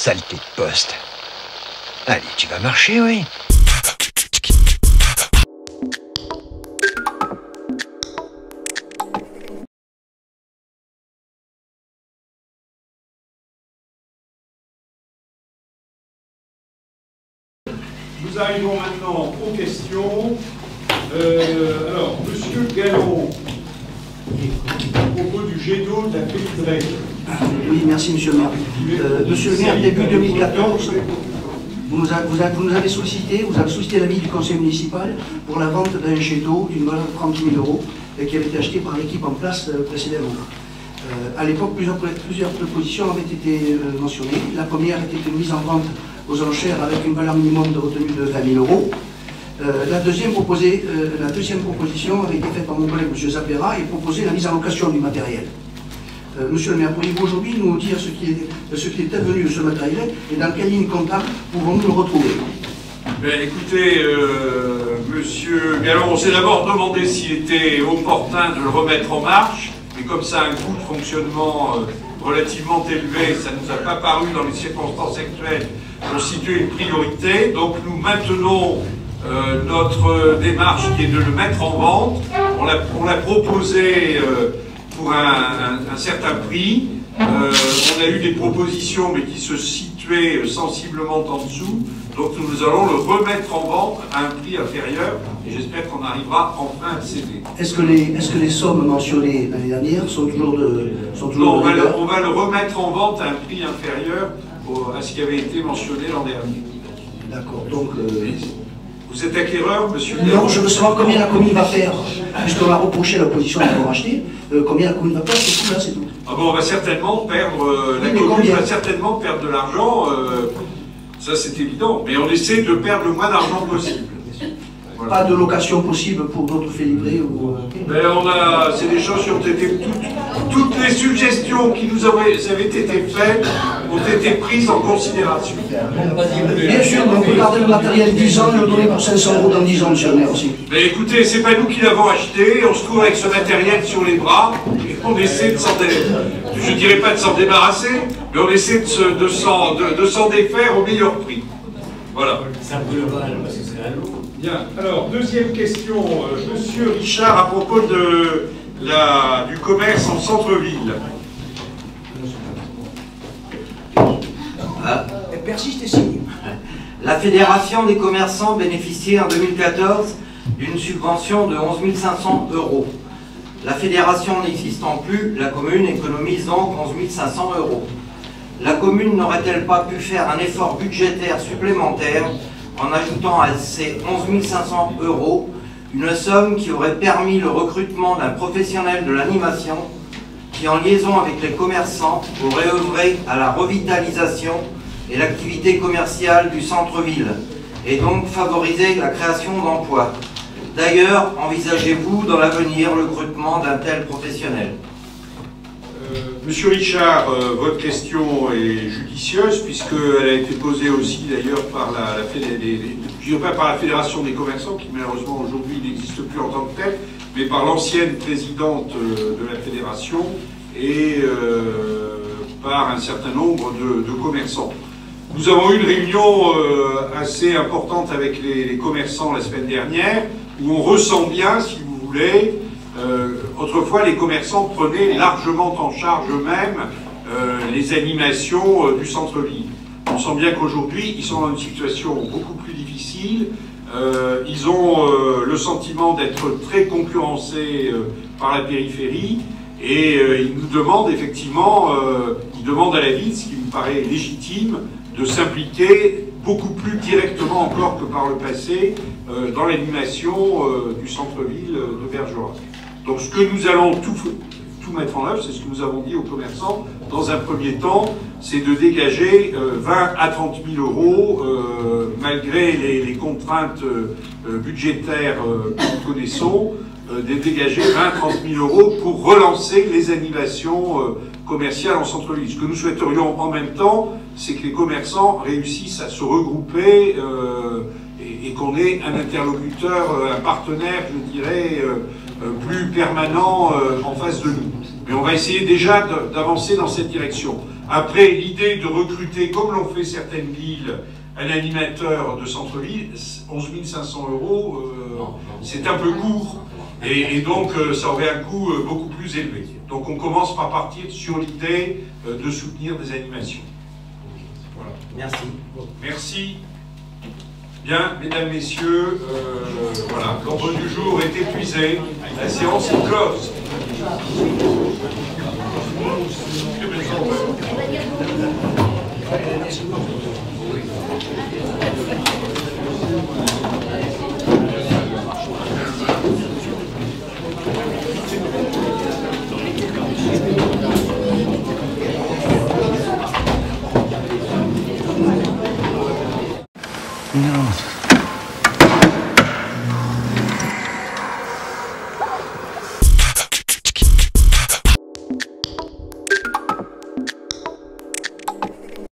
Saleté de poste. Allez, tu vas marcher, oui. Nous arrivons maintenant aux questions. Alors, Monsieur Gallon, à propos du jet d'eau de la Félibrée. Oui, merci Monsieur le maire. Monsieur le maire, début 2014, vous nous avez sollicité l'avis du conseil municipal pour la vente d'un jet d'eau d'une valeur de 30 000 € qui avait été acheté par l'équipe en place précédemment. À l'époque, plusieurs propositions avaient été mentionnées. La première était une mise en vente aux enchères avec une valeur minimum de retenue de 20 000 €. La deuxième proposition avait été faite par mon collègue M. Zapera et proposait la mise en location du matériel. Monsieur le maire, pourriez-vous aujourd'hui nous dire ce qui est advenu de ce matériel et dans quelle ligne comptable pouvons-nous le retrouver? Ben, écoutez, Monsieur Gallon, on s'est d'abord demandé s'il était opportun de le remettre en marche, mais comme ça a un coût de fonctionnement relativement élevé, ça ne nous a pas paru dans les circonstances actuelles constituer une priorité. Donc nous maintenons notre démarche qui est de le mettre en vente. On l'a proposé pour un certain prix. On a eu des propositions mais qui se situaient sensiblement en dessous. Donc nous allons le remettre en vente à un prix inférieur et j'espère qu'on arrivera enfin à céder. Est-ce que les sommes mentionnées l'année dernière sont toujours de... Non, on va le remettre en vente à un prix inférieur à ce qui avait été mentionné l'an dernier. D'accord, donc... Vous êtes acquéreur, monsieur? Non, je veux savoir combien la commune va faire, puisqu'on a reproché à l'opposition d'avoir acheté, combien la commune va faire, c'est tout là, c'est tout. Ah bon, on va certainement perdre, la commune va certainement perdre de l'argent, ça c'est évident, mais on essaie de perdre le moins d'argent possible. Voilà. Pas de location possible pour d'autres Félibrée ou... Ben c'est des choses qui ont été... Toutes les suggestions qui nous avaient été faites ont été prises en considération. Bien sûr, on peut garder le matériel 10 ans et le donner pour 500 € dans 10 ans, monsieur le maire aussi. Mais écoutez, c'est pas nous qui l'avons acheté, on se trouve avec ce matériel sur les bras et on essaie de s'en je dirais pas de s'en débarrasser, mais on essaie de s'en défaire au meilleur prix. Voilà. Ça brûle pas, parce que c'est à l'eau. Bien, alors, deuxième question, monsieur Richard, à propos du commerce en centre-ville. Persiste et signe. La Fédération des commerçants bénéficiait en 2014 d'une subvention de 11 500 €. La fédération n'existant plus, la commune économise donc 11 500 €. La commune n'aurait-elle pas pu faire un effort budgétaire supplémentaire en ajoutant à ces 11 500 € une somme qui aurait permis le recrutement d'un professionnel de l'animation qui, en liaison avec les commerçants, aurait œuvré à la revitalisation et l'activité commerciale du centre-ville, et donc favoriser la création d'emplois. D'ailleurs, envisagez-vous dans l'avenir le recrutement d'un tel professionnel? Monsieur Richard, votre question est judicieuse puisqu'elle a été posée aussi d'ailleurs par la Fédération des commerçants qui malheureusement aujourd'hui n'existe plus en tant que telle, mais par l'ancienne présidente de la fédération et par un certain nombre de commerçants. Nous avons eu une réunion assez importante avec les commerçants la semaine dernière où on ressent bien, si vous voulez, autrefois les commerçants prenaient largement en charge eux-mêmes les animations du centre-ville. On sent bien qu'aujourd'hui ils sont dans une situation beaucoup plus difficile, ils ont le sentiment d'être très concurrencés par la périphérie et ils nous demandent effectivement, ils demandent à la ville, ce qui me paraît légitime, de s'impliquer beaucoup plus directement encore que par le passé dans l'animation du centre-ville de Bergerac. Donc ce que nous allons tout mettre en œuvre, c'est ce que nous avons dit aux commerçants, dans un premier temps, c'est de dégager 20 à 30 000 € malgré les contraintes budgétaires que nous connaissons, de dégager 20 à 30 000 € pour relancer les animations commerciales en centre-ville. Ce que nous souhaiterions en même temps, c'est que les commerçants réussissent à se regrouper et qu'on ait un interlocuteur, un partenaire, je dirais, plus permanent en face de nous. Mais on va essayer déjà d'avancer dans cette direction. Après, l'idée de recruter, comme l'ont fait certaines villes, un animateur de centre-ville, 11 500 €, c'est un peu court. Et donc, ça aurait un coût beaucoup plus élevé. Donc, on commence par partir sur l'idée de soutenir des animations. Voilà. Merci. Merci. Bien, mesdames, messieurs, voilà, l'ordre du jour est épuisé. La séance est close. On va dire